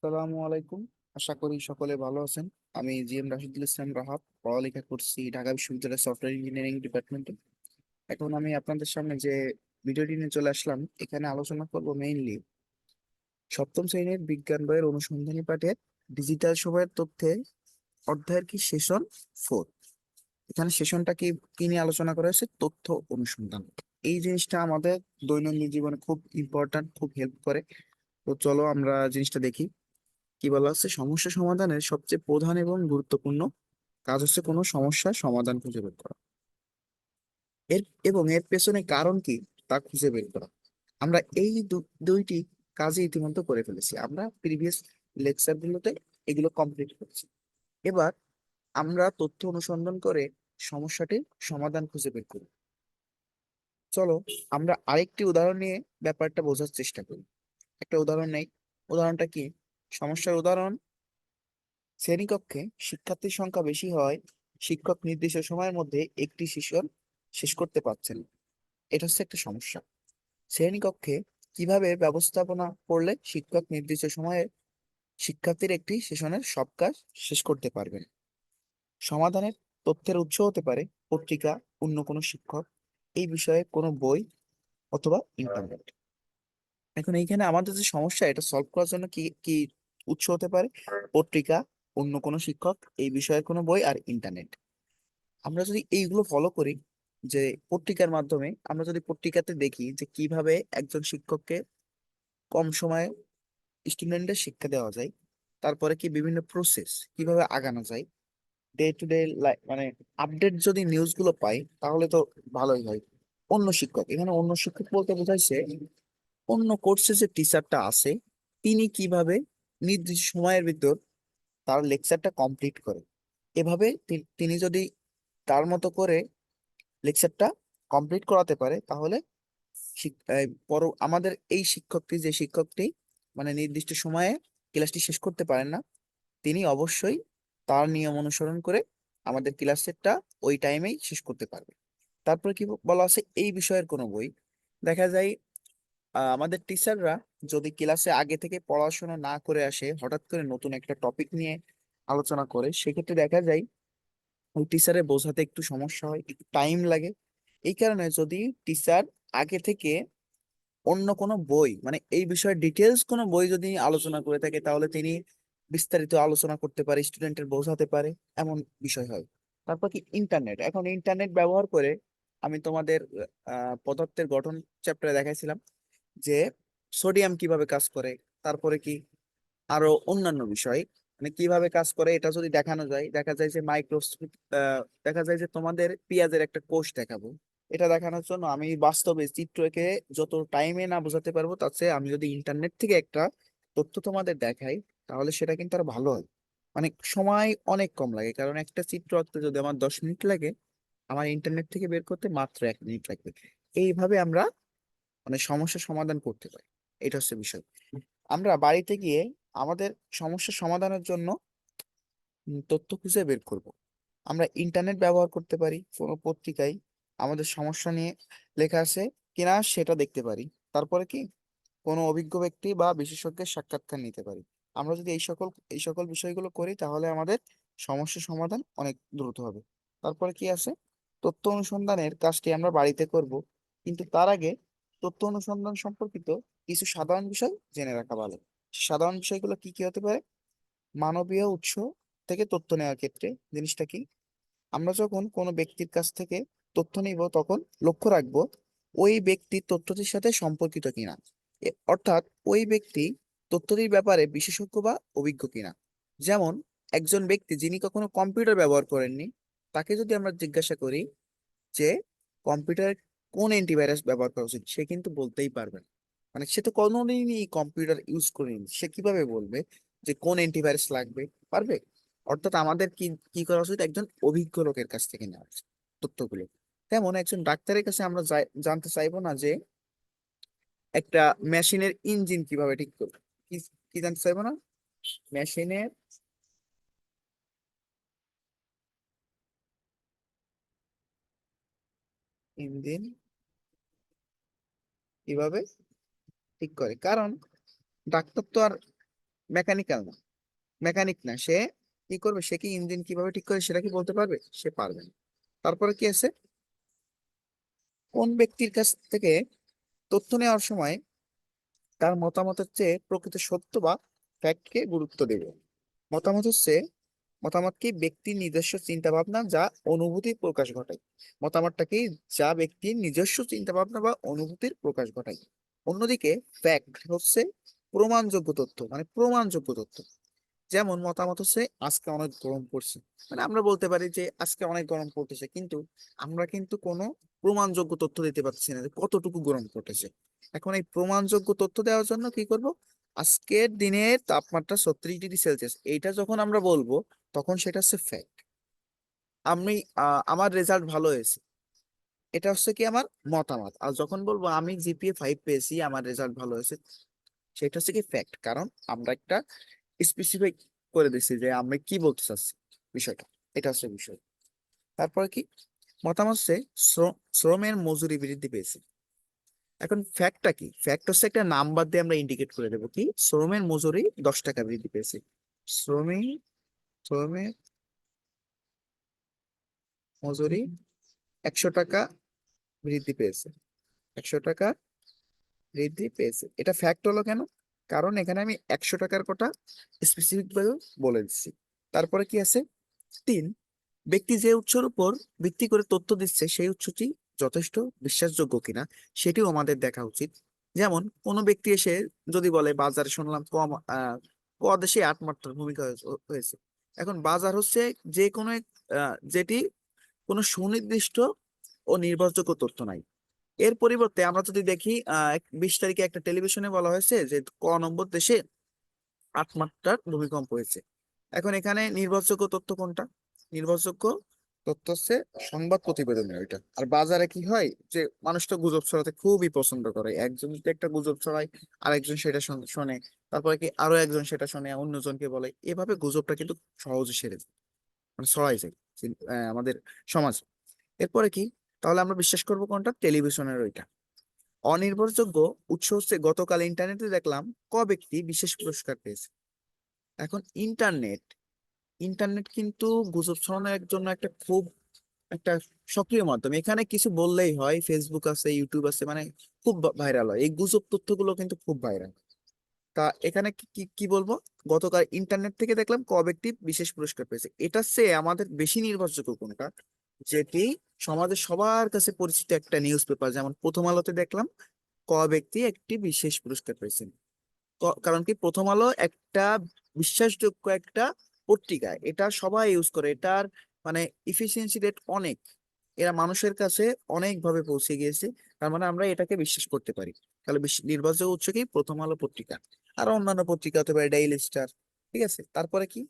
আসসালামু আলাইকুম। আশা করি সকলে ভালো আছেন। আমি রাশিদুল ইসলাম রাহাত, পড়ালেখা করছি ঢাকা বিশ্ববিদ্যালয়ের সফটওয়্যার ইঞ্জিনিয়ারিং ডিপার্টমেন্টে। এখন আমি আপনাদের সামনে যে ভিডিওটি নিয়ে চলে আসলাম, এখানে আলোচনা করব মেইনলি সপ্তম শ্রেণীর বিজ্ঞান বইয়ের অনুসন্ধানী পাঠের ডিজিটাল সময়ের তথ্যে অধ্যায়ের কি সেশন 4। এখানে সেশনটা কি কি নিয়ে আলোচনা করা হয়েছে? তথ্য অনুসন্ধান। এই জিনিসটা আমাদের দৈনন্দিন জীবনে খুব ইম্পর্ট্যান্ট, খুব হেল্প করে। তো চলো আমরা জিনিসটা দেখি। কি বলা হচ্ছে, সমস্যা সমাধানের সবচেয়ে প্রধান এবং গুরুত্বপূর্ণ কাজ হচ্ছে কোনো সমস্যার সমাধান খুঁজে বের করা, এর এবং এর পেছনে কারণ কি তা খুঁজে বের করা। আমরা এই দুইটি কাজই ইতিমধ্যে করে ফেলেছি, আমরা প্রিভিয়াস লেকচার গুলোতে এগুলো কমপ্লিট করেছি। এবার আমরা তথ্য অনুসন্ধান করে সমস্যাটির সমাধান খুঁজে বের করি। চলো আমরা আরেকটি উদাহরণ নিয়ে ব্যাপারটা বোঝার চেষ্টা করি। একটা উদাহরণ নেই। উদাহরণটা কি? সমস্যার উদাহরণ: শ্রেণীকক্ষে শিক্ষার্থীর সংখ্যা বেশি হয়, শিক্ষক নির্দিষ্ট সময়ের মধ্যে একটি সেশন শেষ করতে পারছেন না। এটা হচ্ছে একটা সমস্যা। শ্রেণীকক্ষে কিভাবে ব্যবস্থাপনা করলে শিক্ষক নির্দিষ্ট সময়ে শিক্ষার্থীর একটি সেশনের সব কাজ শেষ করতে পারবেন? সমাধানের তথ্যের উৎস হতে পারে পত্রিকা, অন্য কোনো শিক্ষক, এই বিষয়ে কোনো বই অথবা ইন্টারনেট। এখন এইখানে আমাদের যে সমস্যা, এটা সলভ করার জন্য কি কি উৎস হতে পারে? পত্রিকা, অন্য কোনো শিক্ষক, এই বিষয়ের কোনো বই, আর ইন্টারনেট। আমরা যদি এইগুলো ফলো করি, যে পত্রিকার মাধ্যমে আমরা যদি পত্রিকাতে দেখি যে কিভাবে একজন শিক্ষককে কম সময়ে স্টুডেন্টদের শিক্ষা দেওয়া যায়, তারপরে কি বিভিন্ন প্রসেস কিভাবে আগানো যায়, ডে টু ডে মানে আপডেট যদি নিউজ গুলো পাই, তাহলে তো ভালোই হয়। অন্য শিক্ষক, এখানে অন্য শিক্ষক বলতে বোঝাইছে অন্য কোর্সে যে টিচারটা আছে, তিনি কিভাবে নির্দিষ্ট সময়ের ভিতর তার লেকচারটা কমপ্লিট করে। এভাবে তিনি যদি তার মতো করে লেকচারটা কমপ্লিট করাতে পারে, তাহলে আমাদের এই শিক্ষকটি, যে শিক্ষকটি মানে নির্দিষ্ট সময়ে ক্লাসটি শেষ করতে পারেন না, তিনি অবশ্যই তার নিয়ম অনুসরণ করে আমাদের ক্লাসেরটা ওই টাইমেই শেষ করতে পারবে। তারপরে কি বলা আছে, এই বিষয়ের কোনো বই। দেখা যায় আমাদের টিচাররা যদি ক্লাসে আগে থেকে পড়াশোনা না করে আসে, হঠাৎ করে নতুন একটা টপিক নিয়ে আলোচনা করে, সেক্ষেত্রে দেখা যায় ওই টিচারের বোঝাতে একটু সমস্যা হয়, একটু টাইম লাগে। এই কারণে যদি টিচার আগে থেকে অন্য কোনো বই, মানে এই বিষয়ে ডিটেলস কোনো বই যদি আলোচনা করে থাকে, তাহলে তিনি বিস্তারিত আলোচনা করতে পারে, স্টুডেন্টের বোঝাতে পারে, এমন বিষয় হয়। তারপর কি ইন্টারনেট। এখন ইন্টারনেট ব্যবহার করে আমি তোমাদের পদার্থের গঠন চ্যাপ্টারে দেখাইছিলাম যে সোডিয়াম কিভাবে কাজ করে, তারপরে কি আরো অন্যান্য বিষয় মানে কিভাবে কাজ করে, এটা যদি দেখানো যায়, দেখা যায় যে মাইক্রোস্কোপ, দেখা যায় যে তোমাদের পেঁয়াজের একটা কোষ দেখাবো, এটা দেখানোর জন্য আমি বাস্তবে চিত্রকে যত টাইমে না বোঝাতে পারবো, তার চেয়ে আমি যদি ইন্টারনেট থেকে একটা তথ্য তোমাদের দেখাই, তাহলে সেটা কিন্তু আর ভালো হয়। মানে সময় অনেক কম লাগে, কারণ একটা চিত্র আঁকতে যদি আমার 10 মিনিট লাগে, আমার ইন্টারনেট থেকে বের করতে মাত্র 1 মিনিট লাগবে। এইভাবে আমরা মানে সমস্যা সমাধান করতে পারি। এটা হচ্ছে বিষয়। আমরা বাড়িতে গিয়ে আমাদের সমস্যা সমাধানের জন্য তথ্য খুঁজে বের করব। আমরা ইন্টারনেট ব্যবহার করতে পারি, কোনো পত্রিকায় আমাদের সমস্যা নিয়ে লেখা আছে কিনা সেটা দেখতে পারি। তারপরে কি কোনো অভিজ্ঞ ব্যক্তি বা বিশেষজ্ঞের সাক্ষাৎকার নিতে পারি। আমরা যদি এই সকল বিষয়গুলো করি, তাহলে আমাদের সমস্যা সমাধান অনেক দ্রুত হবে। তারপরে কি আছে, তথ্য অনুসন্ধানের কাজটি আমরা বাড়িতে করব, কিন্তু তার আগে তথ্য অনুসন্ধান সম্পর্কিত কিছু সাধারণ বিষয় জেনে রাখা ভালো। সাধারণ বিষয়গুলো কি কি হতে পারে? মানবীয় উৎস থেকে তথ্য নেওয়ার ক্ষেত্রে জিনিসটা কি, আমরা যখন কোনো ব্যক্তির কাছ থেকে তথ্য নিব, তখন লক্ষ্য রাখবো ওই ব্যক্তি তথ্যটির সাথে সম্পর্কিত কিনা। অর্থাৎ ওই ব্যক্তি তথ্যটির ব্যাপারে বিশেষজ্ঞ বা অভিজ্ঞ কিনা। যেমন একজন ব্যক্তি যিনি কখনো কম্পিউটার ব্যবহার করেননি, তাকে যদি আমরা জিজ্ঞাসা করি যে কম্পিউটার কোন অ্যান্টিভাইরাস ব্যবহার করা উচিত, সে কিন্তু বলতেই পারবে না। মানে সে তো কোনোদিনই কম্পিউটার ইউজ করেনি, সে কিভাবে বলবে যে কোন অ্যান্টিভাইরাস লাগবে? পারবে? অর্থাৎ আমাদের কি কি করা উচিত? একজন অভিজ্ঞ লোকের কাছ থেকে নেওয়া উচিত তথ্যগুলো। তেমন একজন ডাক্তারের কাছে আমরা জানতে চাইবো না যে একটা মেশিনের ইঞ্জিন কিভাবে ঠিক করবে। কি কি জানতে চাইবো না? মেশিনের ইঞ্জিন কিভাবে ঠিক করে, কারণ ডাক্তার তো আর মেকানিক্যাল না, মেকানিক না, সে কি করবে, সে কি ইঞ্জিন কিভাবে ঠিক করে সেটা কি বলতে পারবে? সে পারবে না। তারপরে কি আছে, কোন ব্যক্তির কাছ থেকে তথ্য নেওয়ার সময় তার মতামতের চেয়ে প্রকৃত সত্য বা ফ্যাক্টকে গুরুত্ব দেবে। মতামত হচ্ছে, মতামত কি ব্যক্তির নিজস্ব চিন্তা ভাবনা যা অনুভূতির প্রকাশ ঘটায়। মতামতটা কি, যা ব্যক্তির নিজস্ব চিন্তা ভাবনা বা অনুভূতির প্রকাশ ঘটায়। অন্যদিকে ফ্যাক্ট হচ্ছে প্রমাণযোগ্য তথ্য, মানে প্রমাণযোগ্য তথ্য। যেমন মতামত হচ্ছে আজকে অনেক গরম পড়ছে, মানে আমরা বলতে পারি যে আজকে অনেক গরম পড়তেছে, কিন্তু আমরা কিন্তু কোনো প্রমাণযোগ্য তথ্য দিতে পারছি না যে কতটুকু গরম পড়তেছে। এখন এই প্রমাণযোগ্য তথ্য দেওয়ার জন্য কি করব, আজকের দিনের তাপমাত্রা 36°C, এইটা যখন আমরা বলবো তখন সেটা হচ্ছে ফ্যাক্ট। আমি আমার রেজাল্ট ভালো হয়েছে, এটা হচ্ছে কি আমার মতামত। আর যখন বলবো আমি জিপিএ 5 পেয়েছি, আমার রেজাল্ট ভালো হয়েছে, সেটা হচ্ছে কি ফ্যাক্ট। কারণ আমরা একটা স্পেসিফিক করে দিছি যে আমরা কি বলতে চাচ্ছি বিষয়টা, এটা হচ্ছে বিষয়। তারপরে কি, মতামত হচ্ছে শ্রমের মজুরি বৃদ্ধি পেয়েছে। এখন ফ্যাক্টটা কি, ফ্যাক্ট হচ্ছে একটা নাম্বার দিয়ে আমরা ইন্ডিকেট করে দেবো কি শ্রমের মজুরি 10 টাকা বৃদ্ধি পেয়েছে। শ্রমিক শ্রমের মজুরি 100 টাকা বৃদ্ধি পেয়েছে, 100 টাকা বৃদ্ধি পেয়েছে। এটা ফ্যাক্ট হলো কেন, কারণ এখানে আমি 100 টাকার কথা স্পেসিফিক ভাবে বলে দিচ্ছি। তারপরে কি আছে, 3, ব্যক্তি যে উৎসের উপর ভিত্তি করে তথ্য দিচ্ছে সেই উৎসটি যথেষ্ট বিশ্বাসযোগ্য কিনা সেটিও আমাদের দেখা উচিত। যেমন কোনো ব্যক্তি এসে যদি বলে বাজারে শুনলাম ক দেশে 8 মাত্রার ভূমিকা হয়েছে। এখন বাজার হচ্ছে যে কোনো যেটি কোনো সুনির্দিষ্ট ও নির্ভরযোগ্য তথ্য নাই। এর পরিবর্তে আমরা যদি দেখি 20 তারিখে একটা টেলিভিশনে বলা হয়েছে যে নম্বর দেশে 8 মাত্রার ভূমিকম্প হয়েছে। এখন এখানে নির্ভরযোগ্য তথ্য কোনটা? নির্ভরযোগ্য তথ্য হচ্ছে সংবাদ প্রতিবেদনের ওইটা। আর বাজারে কি হয় যে মানুষ তো গুজব ছড়াতে খুবই পছন্দ করে, একজন যদি একটা গুজব ছড়ায় আরেকজন সেটা শোনে, তারপরে কি আরো একজন সেটা শোনে অন্যজনকে বলে, এভাবে গুজবটা কিন্তু সহজে সেরে যায়, মানে ছড়াই যায় আমাদের সমাজ। এরপরে কি, তাহলে আমরা বিশ্বাস করবো কোনটা? টেলিভিশনের ওইটা। অনির্ভরযোগ্য উৎস হচ্ছে গতকাল ইন্টারনেটে দেখলাম ব্যক্তি বিশেষ পুরস্কার পেয়েছে। এখন ইন্টারনেট, ইন্টারনেট কিন্তু গুজব ছড়ানোর জন্য একটা খুব একটা সক্রিয় মাধ্যম। এখানে কিছু বললেই হয়, ফেসবুক আছে, ইউটিউব আছে, মানে খুব ভাইরাল হয় এই গুজব তথ্যগুলো, কিন্তু খুব ভাইরাল। তা এখানে কি কি কি বলবো, গতকাল ইন্টারনেট থেকে দেখলাম ব্যক্তি বিশেষ পুরস্কার পেয়েছে, এটা চেয়ে আমাদের বেশি নির্ভরযোগ্য কোনটা? যেটি সমাজের সবার কাছে পরিচিত একটা নিউজ পেপার, যেমন প্রথম আলোতে দেখলাম ব্যক্তি একটি বিশেষ পুরস্কার পেয়েছেন। কারণ কি, প্রথম আলো একটা বিশ্বাসযোগ্য একটা পত্রিকা, এটা সবাই ইউজ করে, এটার মানে ইফিসিয়েন্সি রেট অনেক, এরা মানুষের কাছে অনেক ভাবে পৌঁছে গিয়েছে, তার মানে আমরা এটাকে বিশ্বাস করতে পারি। তাহলে নির্ভরযোগ্য উৎস কি? প্রথম আলো পত্রিকা। আর অন্যান্য পত্রিকা হতে পারে ডেইলি স্টার। ঠিক আছে, তারপরে কি,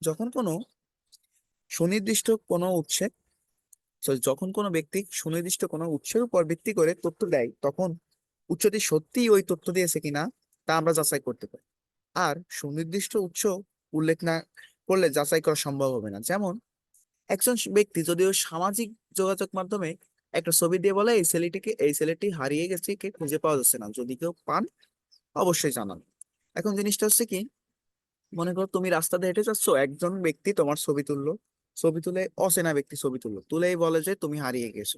যখন কোনো সুনির্দিষ্ট কোনো উৎসে যখন কোনো ব্যক্তি সুনির্দিষ্ট কোনো উৎসের উপর ভিত্তি করে তথ্য দেয়, তখন উৎসটি সত্যিই ওই তথ্য দিয়েছে কিনা তা আমরা যাচাই করতে পারি। আর সুনির্দিষ্ট উৎস উল্লেখ না করলে যাচাই করা সম্ভব হবে না। যেমন একজন ব্যক্তি যদিও সামাজিক যোগাযোগ মাধ্যমে একটা ছবি দিয়ে বলে এই ছেলেটি হারিয়ে গেছে, কে খুঁজে পাওয়া যাচ্ছে না, যদি কেউ পান অবশ্যই জানান। এখন জিনিসটা হচ্ছে কি, মনে করো তুমি রাস্তা দিয়ে হেঁটে যাচ্ছ, একজন ব্যক্তি তোমার ছবি তুললো, ছবি তুলে অচেনা ব্যক্তি ছবি তুললো, তুলেই বলে যে তুমি হারিয়ে গেছো,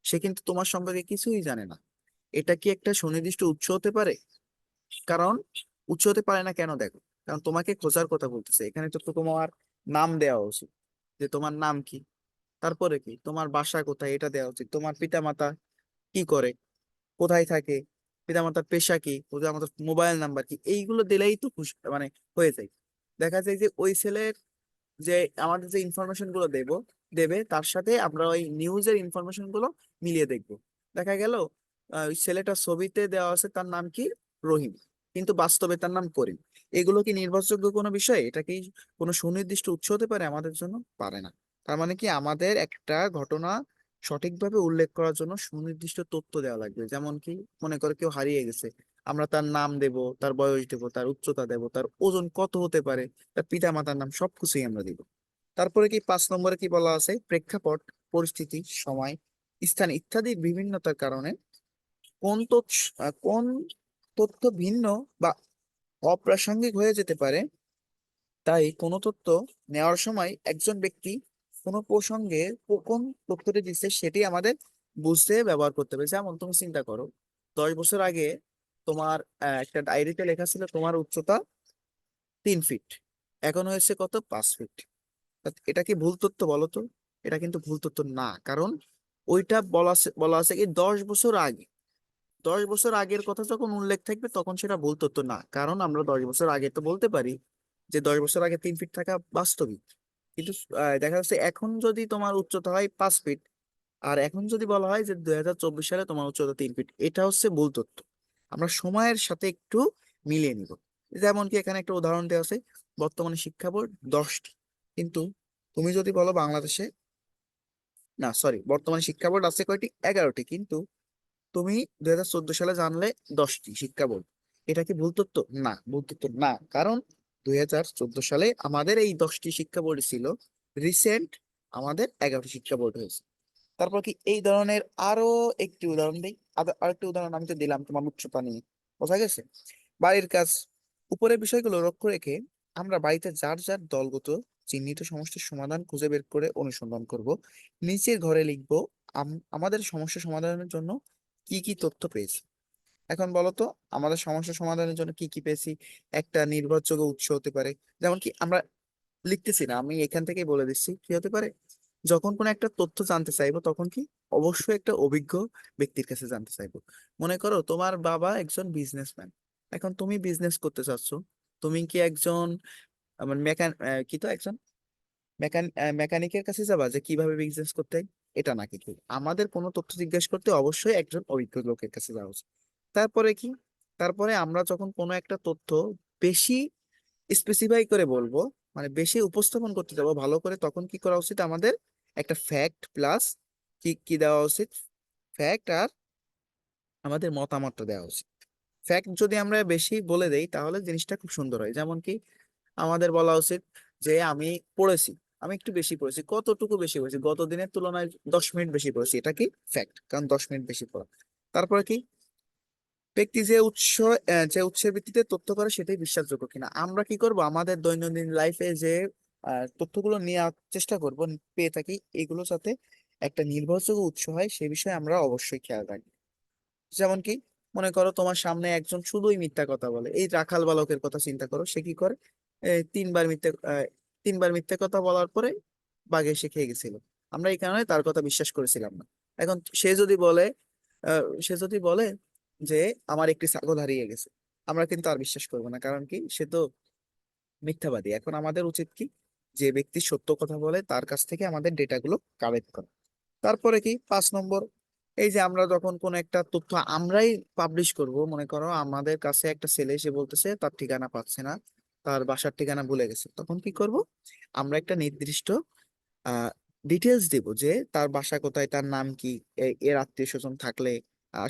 সে কিন্তু তোমার সম্পর্কে কিছুই জানে না। এটা কি একটা সুনির্দিষ্ট উৎস হতে পারে? কারণ উৎস হতে পারে না কেন, দেখো, কারণ তোমাকে খোঁজার কথা বলতেছে, এখানে তো তো তোমার নাম দেওয়া উচিত, যে তোমার নাম কি, তারপরে কি তোমার বাসা কোথায় এটা দেওয়া উচিত, তোমার পিতামাতা কি করে, কোথায় থাকে, পিতামাতার পেশা কি, পিতামাতার মোবাইল নাম্বার কি, এইগুলো দিলেই তো খুশি মানে হয়ে যায়। দেখা যায় যে ওই ছেলের যে আমাদের যে ইনফরমেশন গুলো দেবে তার সাথে আমরা ওই নিউজের ইনফরমেশন গুলো মিলিয়ে দেখবো। দেখা গেল ওই ছেলেটার ছবিতে দেওয়া আছে তার নাম কি রহিম, কিন্তু বাস্তবে তার নাম করিম। এগুলো কি নির্ভরযোগ্য কোনো বিষয়? এটা কি কোনো সুনির্দিষ্ট উৎস হতে পারে আমাদের জন্য? পারে না। তার মানে কি, আমাদের একটা ঘটনা সঠিকভাবে উল্লেখ করার জন্য সুনির্দিষ্ট তথ্য দেওয়া লাগবে। যেমন কি, মনে করো কেউ হারিয়ে গেছে, আমরা তার নাম দেব, তার বয়স দেব, তার উচ্চতা দেব, তার ওজন কত হতে পারে, তার পিতা মাতার নাম, সবকিছুই আমরা দিব। তারপরে কি 5 নম্বরে কি বলা আছে, প্রেক্ষাপট, পরিস্থিতি, সময়, স্থান ইত্যাদি বিভিন্নতার কারণে কোন তথ্য ভিন্ন বা অপ্রাসঙ্গিক হয়ে যেতে পারে। তাই কোনো তথ্য নেওয়ার সময় একজন ব্যক্তি কোনো প্রসঙ্গে কোন তথ্যটি দিচ্ছে সেটি আমাদের বুঝতে ব্যবহার করতে হবে। যেমন তুমি চিন্তা করো, 10 বছর আগে তোমার একটা ডায়েরিতে লেখা ছিল তোমার উচ্চতা 3 ফিট, এখন হয়েছে কত, 5 ফিট। এটা কি ভুল তথ্য বলো তো? এটা কিন্তু ভুল তথ্য না, কারণ ওইটা বলা আছে কি 10 বছর আগে। 10 বছর আগের কথা যখন উল্লেখ থাকবে তখন সেটা ভুল তথ্য না, কারণ আমরা 10 বছর আগে তো বলতে পারি যে 10 বছর আগে 3 ফিট থাকা বাস্তবিক। কিন্তু দেখা যাচ্ছে এখন যদি তোমার উচ্চতা হয় 5 ফিট, আর এখন যদি বলা হয় যে 2024 সালে তোমার উচ্চতা 3 ফিট, এটা হচ্ছে ভুল তথ্য। আমরা সময়ের সাথে একটু মিলিয়ে নিব। যেমন কি এখানে একটা উদাহরণ দেওয়া আছে, বর্তমানে শিক্ষা বোর্ড 10টি, কিন্তু তুমি যদি বলো বাংলাদেশে, না সরি, বর্তমানে শিক্ষা বোর্ড আছে কয়টি, 11টি, কিন্তু তুমি 2014 সালে জানলে 10টি শিক্ষা বোর্ড। এটা কি ভুল তথ্য? না, ভুল তথ্য না, কারণ 2014 সালে আমাদের এই 10টি শিক্ষা বোর্ড ছিল, রিসেন্ট আমাদের 11টি শিক্ষা বোর্ড হয়েছে। তারপর কি এই ধরনের আরো একটি উদাহরণ দিই। আরেকটি উদাহরণ আমি তো দিলাম তোমার উচ্চতা নিয়ে, বোঝা গেছে। বাড়ির কাজ, উপরের বিষয়গুলো লক্ষ্য রেখে আমরা বাড়িতে যার যার দলগত চিহ্নিত সমস্যার সমাধান খুঁজে বের করে অনুসন্ধান করব। নিচের ঘরে লিখবো আমাদের সমস্যা সমাধানের জন্য কি কি তথ্য পেয়েছি। এখন বলো তো, আমাদের সমস্যা সমাধানের জন্য কি কি পেয়েছি? একটা নির্ভরযোগ্য উৎস হতে পারে, যেমন কি আমরা লিখতেছি না, আমি এখান থেকেই বলে দিচ্ছি কি হতে পারে। যখন কোনো একটা তথ্য জানতে চাইবো তখন কি অবশ্যই একটা অভিজ্ঞ ব্যক্তির কাছে জানতে চাইবো। মনে করো তোমার বাবা একজন বিজনেসম্যান, এখন তুমি বিজনেস করতে চাচ্ছো, তুমি কি একজন আমার কি তো একজন মেকানিকের কাছে যাবা যে কিভাবে বিজনেস করতে হয়? এটা না, কিন্তু আমাদের কোনো তথ্য জিজ্ঞেস করতে অবশ্যই একজন অভিজ্ঞ লোকের কাছে যাওয়া উচিত। তারপরে কি, তারপরে আমরা যখন কোনো একটা তথ্য বেশি স্পেসিফাই করে বলবো, মানে বেশি উপস্থাপন করতে যাবো ভালো করে, তখন কি করা উচিত আমাদের? একটা ফ্যাক্ট প্লাস কি কি দেওয়া উচিত? ফ্যাক্ট আর আমাদের মতামতটা দেওয়া উচিত। ফ্যাক্ট যদি আমরা বেশি বলে দেই তাহলে জিনিসটা খুব সুন্দর হয়। যেমন কি আমাদের বলা উচিত যে আমি পড়েছি, আমি একটু বেশি পড়েছি, কতটুকু বেশি পড়েছি, গত দিনের তুলনায় 10 মিনিট বেশি পড়েছি, এটা কি ফ্যাক্ট, কারণ 10 মিনিট বেশি পড়া। তারপরে কি, ব্যক্তি যে উৎসের ভিত্তিতে তথ্য করে সেটাই বিশ্বাসযোগ্য কিনা। আমরা কি করব, আমাদের দৈনন্দিন লাইফে যে তথ্যগুলো নেওয়ার চেষ্টা করব, পেয়ে থাকি, এগুলো যাতে একটা নির্ভরযোগ্য উৎস হয় সে বিষয়ে আমরা অবশ্যই খেয়াল রাখি। যেমন কি, মনে করো তোমার সামনে একজন শুধুই মিথ্যা কথা বলে, এই রাখাল বালকের কথা চিন্তা করো, সে কি করে, তিনবার মিথ্যা কথা বলার পরে বাঘ এসে খেয়ে গেছিল। আমরা এই কারণে তার কথা বিশ্বাস করেছিলাম না। এখন সে যদি বলে যে আমার একটি ছাগল হারিয়ে গেছে, আমরা কিন্তু আর বিশ্বাস করবো না, কারণ কি সে তো মিথ্যাবাদী। এখন আমাদের উচিত কি, যে ব্যক্তি সত্য কথা বলে তার কাছ থেকে আমাদের ডেটাগুলো কালেক্ট করা। তারপরে কি 5 নম্বর, এই যে আমরা যখন কোন একটা তথ্য আমরাই পাবলিশ করব, মনে করো আমাদের কাছে একটা ছেলে এসে বলতেছে তার ঠিকানা পাচ্ছে না, তার বাসার ঠিকানা ভুলে গেছে, তখন কি করব, আমরা একটা নির্দিষ্ট ডিটেলস দিব যে তার বাসা কোথায়, তার নাম কি, এর আত্মীয় স্বজন থাকলে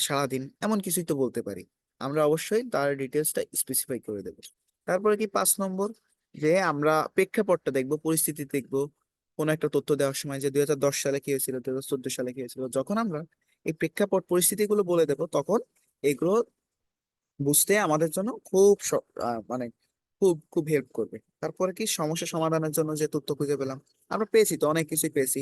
সারাদিন এমন কিছুই তো বলতে পারি। আমরা অবশ্যই তার ডিটেলসটা স্পেসিফাই করে দেবো। তারপরে কি 5 নম্বর, যে আমরা প্রেক্ষাপটটা দেখবো, পরিস্থিতি দেখবো। কোনো একটা তথ্য দেওয়ার সময় যে 2010 সালে কি হয়েছিল, 2014 সালে কি হয়েছিল, যখন আমরা এই প্রেক্ষাপট পরিস্থিতিগুলো বলে দেবো তখন এগুলো বুঝতে আমাদের জন্য খুব মানে খুব খুব হেল্প করবে। তারপরে কি সমস্যা সমাধানের জন্য যে তথ্য খুঁজে পেলাম, আমরা পেয়েছি তো অনেক কিছুই পেয়েছি,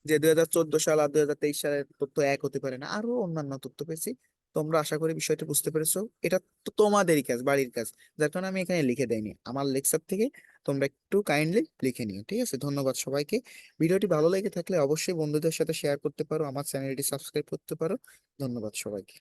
যে 2014 সাল আর 2023 সালের তথ্য এক হতে পারে না, আরো অন্যান্য তথ্য পেয়েছি। তোমরা আশা করি বিষয়টা বুঝতে পেরেছো। এটা তো তোমাদেরই কাজ, বাড়ির কাজ, যার কারণে আমি এখানে লিখে দেইনি, আমার লেকচার থেকে তোমরা একটু কাইন্ডলি লিখে নিও, ঠিক আছে? ধন্যবাদ সবাইকে। ভিডিওটি ভালো লেগে থাকলে অবশ্যই বন্ধুদের সাথে শেয়ার করতে পারো, আমার চ্যানেলটি সাবস্ক্রাইব করতে পারো। ধন্যবাদ সবাইকে।